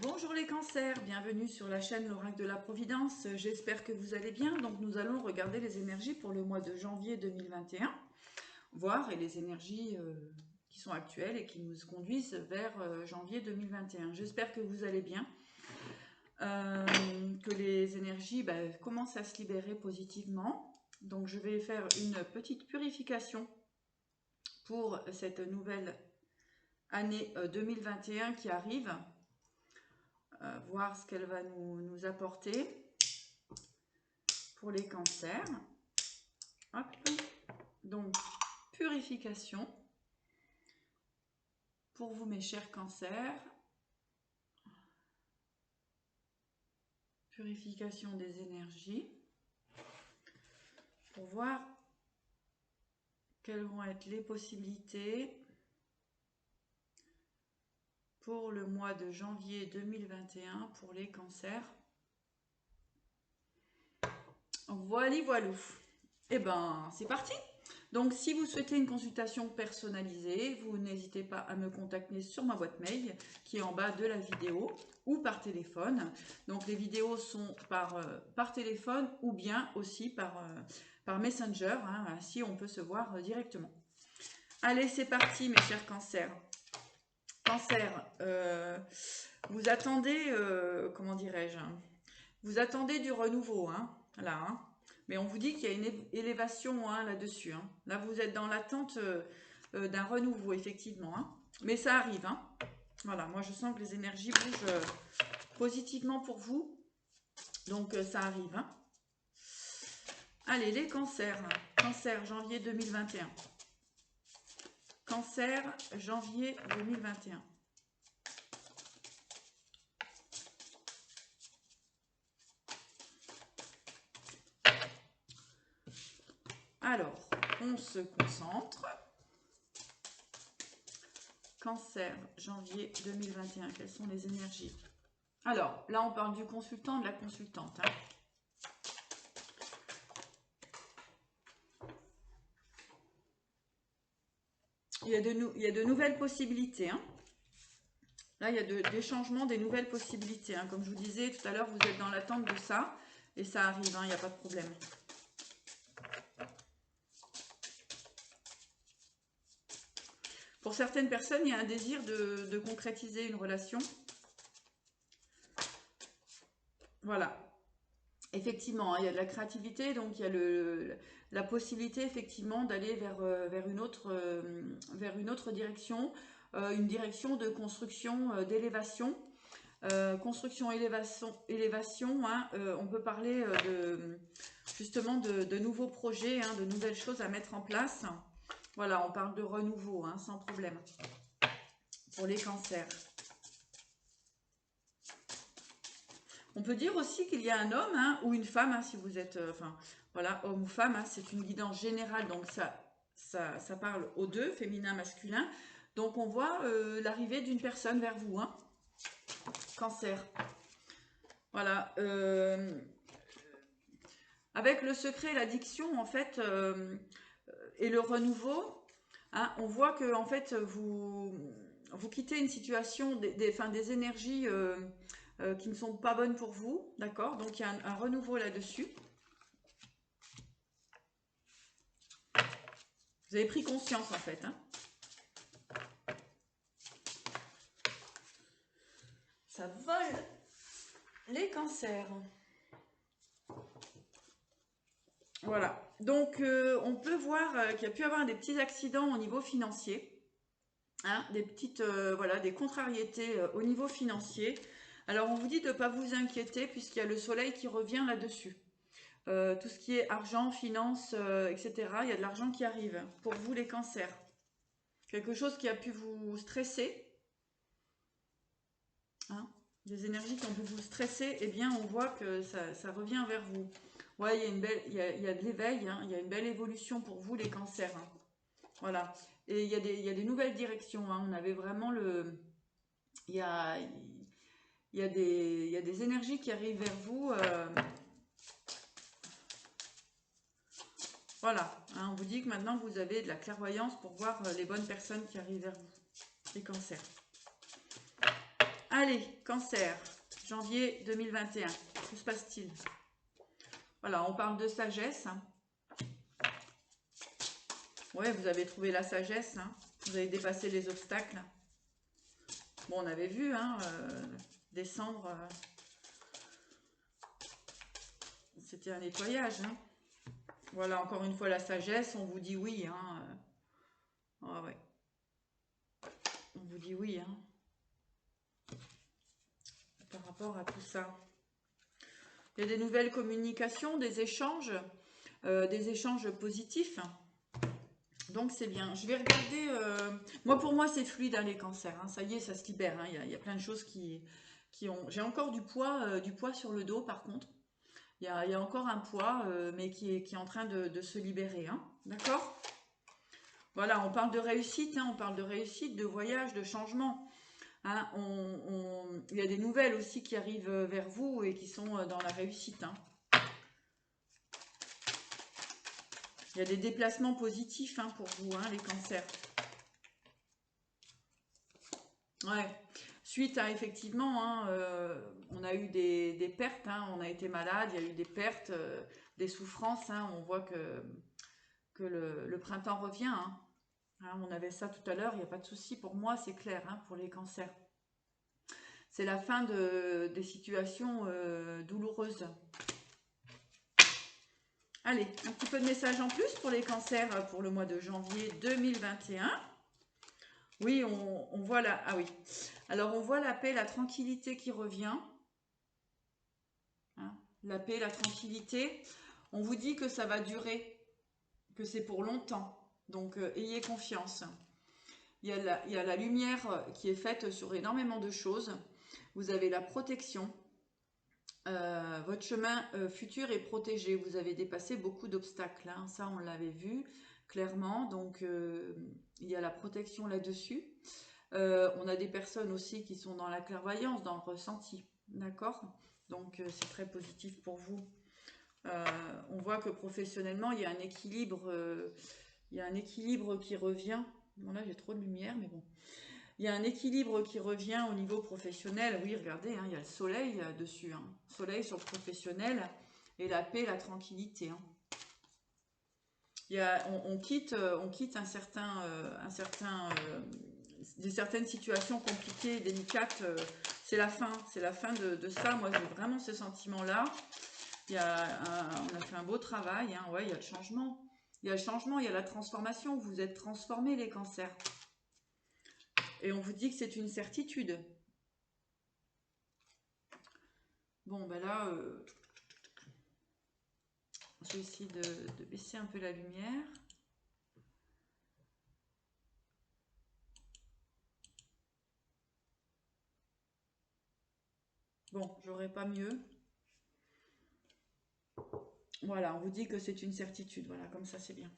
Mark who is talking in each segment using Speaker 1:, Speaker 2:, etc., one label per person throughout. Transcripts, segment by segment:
Speaker 1: Bonjour les cancers, bienvenue sur la chaîne l'Oracle de la Providence, j'espère que vous allez bien. Donc nous allons regarder les énergies pour le mois de janvier 2021, voir et les énergies qui sont actuelles et qui nous conduisent vers janvier 2021. J'espère que vous allez bien, que les énergies commencent à se libérer positivement. Donc je vais faire une petite purification pour cette nouvelle année 2021 qui arrive. Voir ce qu'elle va nous apporter pour les cancers. Hop. Donc, purification pour vous mes chers cancers. Purification des énergies pour voir quelles vont être les possibilités pour le mois de janvier 2021 pour les cancers. Voilà, voilou. Et ben, c'est parti. Donc, si vous souhaitez une consultation personnalisée, vous n'hésitez pas à me contacter sur ma boîte mail qui est en bas de la vidéo ou par téléphone. Donc, les vidéos sont par téléphone ou bien aussi par Messenger. Ainsi, on peut se voir directement. Allez, c'est parti, mes chers cancers. Cancer, vous attendez, comment dirais-je, vous attendez du renouveau, là, mais on vous dit qu'il y a une élévation là-dessus. Là, vous êtes dans l'attente d'un renouveau, effectivement. Mais ça arrive. Voilà, moi, je sens que les énergies bougent positivement pour vous. Donc, ça arrive. Allez, les cancers. Cancer, janvier 2021. Cancer, janvier 2021. Alors, on se concentre. Cancer, janvier 2021, quelles sont les énergies? Alors, là, on parle du consultant, de la consultante. Il y a de nouvelles possibilités. Là, il y a des changements, des nouvelles possibilités. Comme je vous disais tout à l'heure, vous êtes dans l'attente de ça. Et ça arrive, il n'y a pas de problème. Pour certaines personnes, il y a un désir de concrétiser une relation. Voilà. Effectivement, il y a de la créativité, donc il y a la possibilité effectivement d'aller vers une autre direction, une direction de construction, d'élévation. Construction, élévation, on peut parler justement de nouveaux projets, de nouvelles choses à mettre en place. Voilà, on parle de renouveau, sans problème, pour les cancers. On peut dire aussi qu'il y a un homme ou une femme, si vous êtes, voilà, homme ou femme, c'est une guidance générale, donc ça parle aux deux, féminin, masculin. Donc on voit l'arrivée d'une personne vers vous, Cancer. Voilà. Avec le secret, l'addiction, en fait, et le renouveau, on voit que en fait vous quittez une situation, des énergies qui ne sont pas bonnes pour vous, d'accord? Donc il y a un renouveau là-dessus. Vous avez pris conscience en fait. Ça vole les cancers. Voilà. Donc on peut voir qu'il y a pu avoir des petits accidents au niveau financier. Des petites, voilà, des contrariétés au niveau financier. Alors on vous dit de ne pas vous inquiéter puisqu'il y a le soleil qui revient là-dessus. Tout ce qui est argent, finance, etc. Il y a de l'argent qui arrive pour vous les cancers. Quelque chose qui a pu vous stresser. Des énergies qui ont pu vous stresser, eh bien on voit que ça revient vers vous. Ouais, il y a de l'éveil, il y a une belle évolution pour vous les cancers. Voilà. Et il y a des nouvelles directions. On avait vraiment il y a des énergies qui arrivent vers vous. Voilà. On vous dit que maintenant vous avez de la clairvoyance pour voir les bonnes personnes qui arrivent vers vous. Les cancers. Allez, cancer, janvier 2021. Que se passe-t-il? Voilà, on parle de sagesse. Ouais, vous avez trouvé la sagesse. Hein. Vous avez dépassé les obstacles. Bon, on avait vu, hein, décembre, c'était un nettoyage. Hein. Voilà, encore une fois, la sagesse, on vous dit oui. Hein. Ah ouais. On vous dit oui. Hein. Par rapport à tout ça. Il y a des nouvelles communications, des échanges positifs. Donc c'est bien. Je vais regarder. Pour moi, c'est fluide hein, les cancers. Hein. Ça y est, ça se libère. Hein. Il y a plein de choses qui ont. J'ai encore du poids sur le dos par contre. Il y a encore un poids, mais qui est en train de se libérer. Hein. D'accord? Voilà, on parle de réussite. Hein. On parle de réussite, de voyage, de changement. Hein. Il y a des nouvelles aussi qui arrivent vers vous et qui sont dans la réussite. Hein. Il y a des déplacements positifs hein, pour vous, hein, les cancers. Ouais. Suite à effectivement, hein, on a eu des pertes, hein, on a été malade, il y a eu des pertes, des souffrances. Hein, on voit que le printemps revient. Hein. Hein, on avait ça tout à l'heure, il n'y a pas de souci. Pour moi, c'est clair hein, pour les cancers. C'est la fin des situations douloureuses. Allez, un petit peu de message en plus pour les cancers pour le mois de janvier 2021. Oui, on voit la... Ah oui. Alors, on voit la paix, la tranquillité qui revient. Hein, la paix, la tranquillité. On vous dit que ça va durer, que c'est pour longtemps. Donc, ayez confiance. Il y a la lumière qui est faite sur énormément de choses. Vous avez la protection. Votre chemin futur est protégé. Vous avez dépassé beaucoup d'obstacles. Hein. Ça, on l'avait vu clairement. Donc, il y a la protection là-dessus. On a des personnes aussi qui sont dans la clairvoyance, dans le ressenti. D'accord? Donc, c'est très positif pour vous. On voit que professionnellement, il y a un équilibre. Il y a un équilibre qui revient. Bon, là, j'ai trop de lumière, mais bon. Il y a un équilibre qui revient au niveau professionnel. Oui, regardez, hein, il y a le soleil dessus. Hein. Soleil sur le professionnel et la paix, la tranquillité. Hein. On quitte certaines situations compliquées, délicates. C'est la fin de ça. Moi, j'ai vraiment ce sentiment-là. On a fait un beau travail. Hein. Ouais, il y a le changement. Il y a le changement, il y a la transformation. Vous êtes transformés, les cancers. Et on vous dit que c'est une certitude. Bon, ben là, je vais essayer de baisser un peu la lumière. Bon, j'aurais pas mieux. Voilà, on vous dit que c'est une certitude. Voilà, comme ça, c'est bien.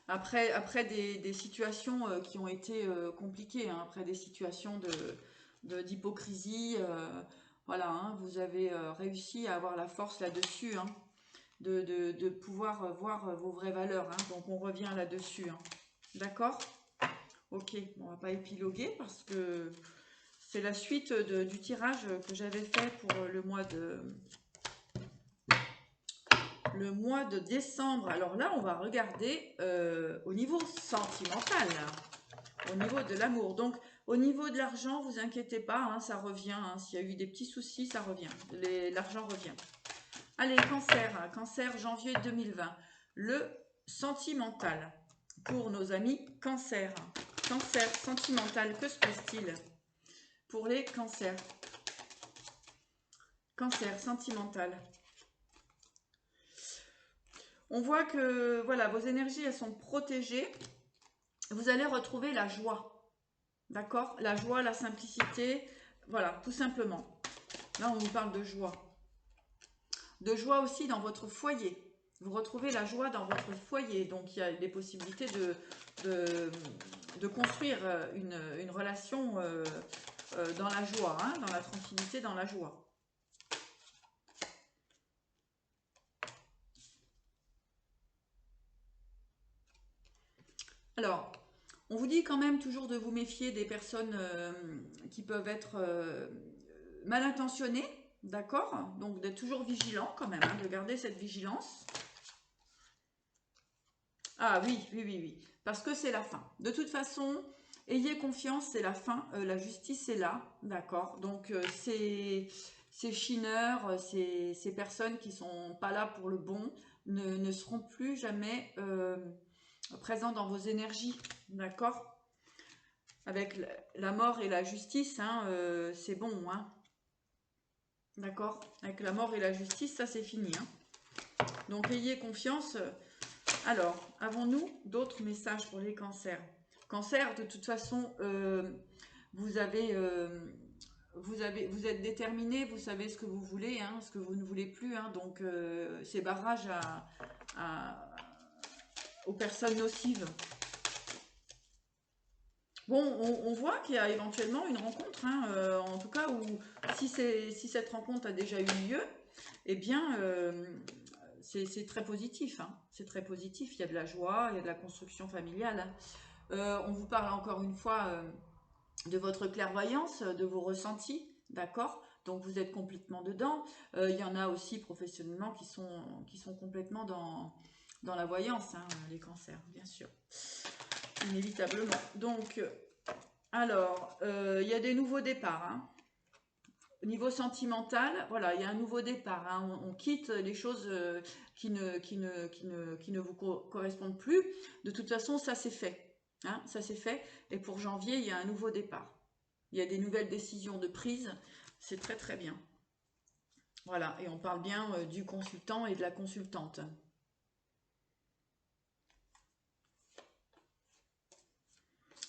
Speaker 1: Après des situations qui ont été compliquées, hein, après des situations d'hypocrisie, voilà, hein, vous avez réussi à avoir la force là-dessus, hein, de pouvoir voir vos vraies valeurs. Hein, donc on revient là-dessus. Hein. D'accord? Ok, bon, on va pas épiloguer parce que c'est la suite du tirage que j'avais fait pour le mois de décembre. Alors là, on va regarder au niveau sentimental, au niveau de l'amour. Donc, au niveau de l'argent, vous inquiétez pas, hein, ça revient. Hein, s'il y a eu des petits soucis, ça revient. L'argent revient. Allez, cancer, janvier 2020. Le sentimental pour nos amis cancer. Cancer sentimental, que se passe-t-il pour les cancers? Cancer sentimental. On voit que voilà, vos énergies, elles sont protégées. Vous allez retrouver la joie. D'accord? La joie, la simplicité. Voilà, tout simplement. Là, on vous parle de joie. De joie aussi dans votre foyer. Vous retrouvez la joie dans votre foyer. Donc, il y a des possibilités de construire une relation dans la joie, hein, dans la tranquillité, dans la joie. Alors, On vous dit quand même toujours de vous méfier des personnes qui peuvent être mal intentionnées, d'accord? Donc d'être toujours vigilant quand même, hein, de garder cette vigilance. Ah oui, oui, oui, oui, parce que c'est la fin. De toute façon, ayez confiance, c'est la fin, la justice est là, d'accord? Donc ces chineurs, ces personnes qui sont pas là pour le bon, ne seront plus jamais présents dans vos énergies, d'accord? Avec la mort et la justice, hein, c'est bon, hein? D'accord? Avec la mort et la justice, ça c'est fini, hein? Donc ayez confiance. Alors, avons-nous d'autres messages pour les cancers? Cancer, de toute façon, vous vous êtes déterminé, vous savez ce que vous voulez, hein, ce que vous ne voulez plus, hein, donc c'est barrage aux personnes nocives. Bon, on voit qu'il y a éventuellement une rencontre, hein, en tout cas, où si cette rencontre a déjà eu lieu, eh bien, c'est très positif, hein, c'est très positif, il y a de la joie, il y a de la construction familiale. On vous parle encore une fois de votre clairvoyance, de vos ressentis, d'accord? Donc vous êtes complètement dedans. Il y en a aussi professionnellement qui sont complètement dans la voyance, hein, les cancers, bien sûr. Inévitablement. Donc, alors, il y a des nouveaux départs, hein. Au niveau sentimental, voilà, il y a un nouveau départ, hein. On quitte les choses qui ne vous correspondent plus. De toute façon, ça c'est fait, hein, ça c'est fait. Et pour janvier, il y a un nouveau départ. Il y a des nouvelles décisions de prise. C'est très très bien. Voilà, et on parle bien du consultant et de la consultante.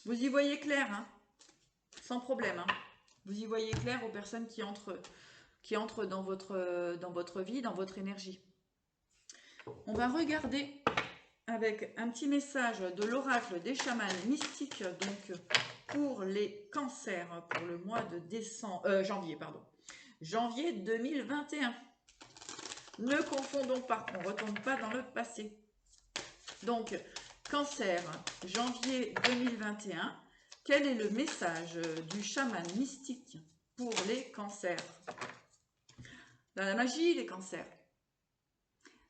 Speaker 1: Vous y voyez clair, hein, sans problème, hein. Vous y voyez clair aux personnes qui entrent dans votre vie, dans votre énergie. On va regarder avec un petit message de l'oracle des chamans mystiques, donc pour les cancers, pour le mois de janvier, pardon. Janvier 2021. Ne confondons pas, on ne retourne pas dans le passé. Donc, cancer, janvier 2021. Quel est le message du chaman mystique pour les cancers? Dans la magie, les cancers.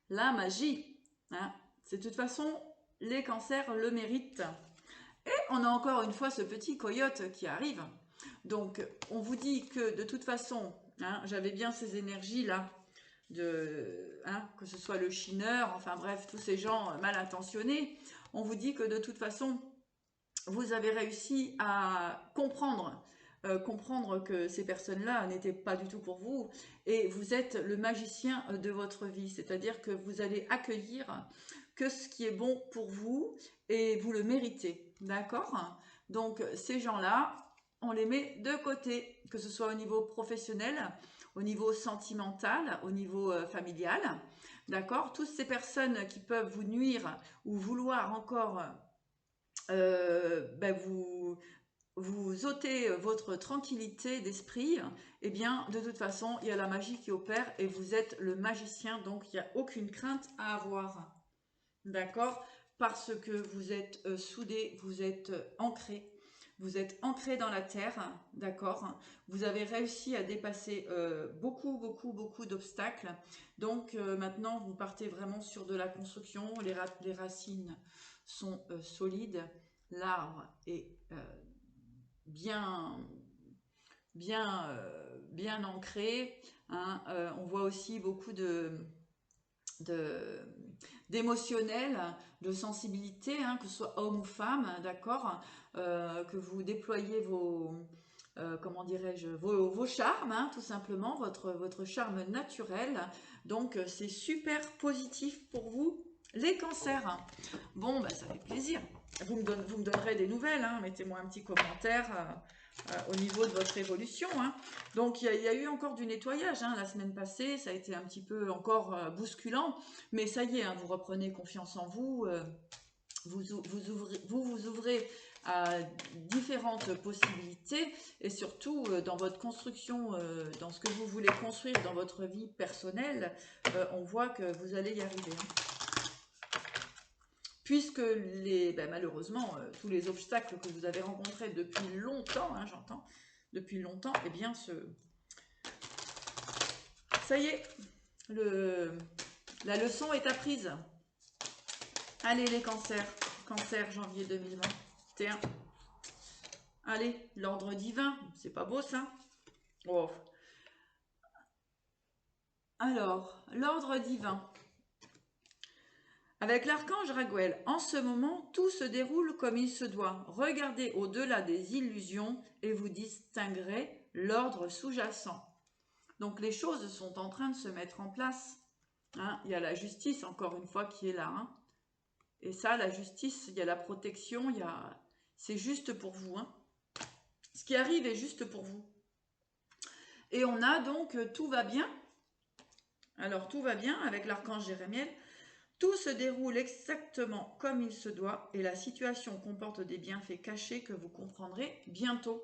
Speaker 1: La magie, hein, c'est de toute façon, les cancers le méritent. Et on a encore une fois ce petit coyote qui arrive. Donc, on vous dit que de toute façon, hein, j'avais bien ces énergies-là, que ce soit le chineur, enfin bref, tous ces gens mal intentionnés. On vous dit que de toute façon, vous avez réussi à comprendre que ces personnes-là n'étaient pas du tout pour vous, et vous êtes le magicien de votre vie, c'est-à-dire que vous allez accueillir que ce qui est bon pour vous, et vous le méritez, d'accord? Donc ces gens-là, on les met de côté, que ce soit au niveau professionnel, au niveau sentimental, au niveau familial, d'accord? Toutes ces personnes qui peuvent vous nuire ou vouloir encore vous ôtez votre tranquillité d'esprit, eh bien, de toute façon, il y a la magie qui opère et vous êtes le magicien, donc il n'y a aucune crainte à avoir. D'accord? Parce que vous êtes soudés, vous êtes ancré dans la terre, d'accord? Vous avez réussi à dépasser beaucoup, beaucoup, beaucoup d'obstacles. Donc maintenant, vous partez vraiment sur de la construction, les racines sont solides, l'arbre est bien, bien ancré, hein. On voit aussi beaucoup d'émotionnel, de sensibilité, hein, que ce soit homme ou femme, d'accord, que vous déployez comment dirais-je, vos charmes, hein, tout simplement, votre charme naturel. Donc c'est super positif pour vous, les cancers. Bon, bah, ça fait plaisir. Vous me donnerez des nouvelles, hein, mettez-moi un petit commentaire au niveau de votre évolution, hein. Donc il y a eu encore du nettoyage, hein, la semaine passée, ça a été un petit peu encore bousculant, mais ça y est, hein, vous reprenez confiance en vous, vous ouvrez à différentes possibilités, et surtout dans votre construction, dans ce que vous voulez construire dans votre vie personnelle, on voit que vous allez y arriver, hein. puisque malheureusement, tous les obstacles que vous avez rencontrés depuis longtemps, hein, j'entends, depuis longtemps, eh bien, ça y est, la leçon est apprise. Allez les cancers, cancer janvier 2021. Allez, l'ordre divin, c'est pas beau ça? Oh. Alors, l'ordre divin. Avec l'archange Raguel, en ce moment, tout se déroule comme il se doit. Regardez au-delà des illusions et vous distinguerez l'ordre sous-jacent. Donc les choses sont en train de se mettre en place. Hein, il y a la justice, encore une fois, qui est là. Hein. Et ça, la justice, il y a la protection, c'est juste pour vous. Hein. Ce qui arrive est juste pour vous. Et on a donc tout va bien. Alors tout va bien avec l'archange Jérémiel. Tout se déroule exactement comme il se doit et la situation comporte des bienfaits cachés que vous comprendrez bientôt.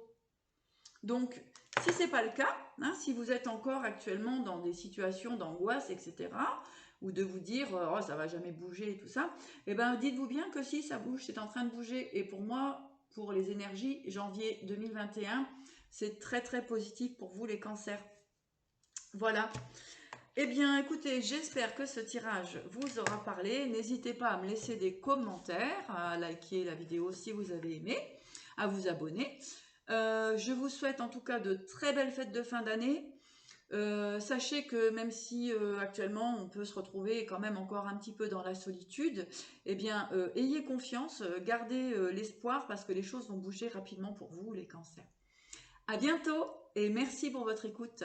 Speaker 1: Donc, si ce n'est pas le cas, hein, si vous êtes encore actuellement dans des situations d'angoisse, etc., ou de vous dire « oh, ça va jamais bouger » et tout ça, eh bien, dites-vous bien que si ça bouge, c'est en train de bouger. Et pour moi, pour les énergies, janvier 2021, c'est très très positif pour vous les cancers. Voilà. Eh bien, écoutez, j'espère que ce tirage vous aura parlé. N'hésitez pas à me laisser des commentaires, à liker la vidéo si vous avez aimé, à vous abonner. Je vous souhaite en tout cas de très belles fêtes de fin d'année. Sachez que même si actuellement on peut se retrouver quand même encore un petit peu dans la solitude, eh bien, ayez confiance, gardez l'espoir parce que les choses vont bouger rapidement pour vous, les cancers. À bientôt et merci pour votre écoute.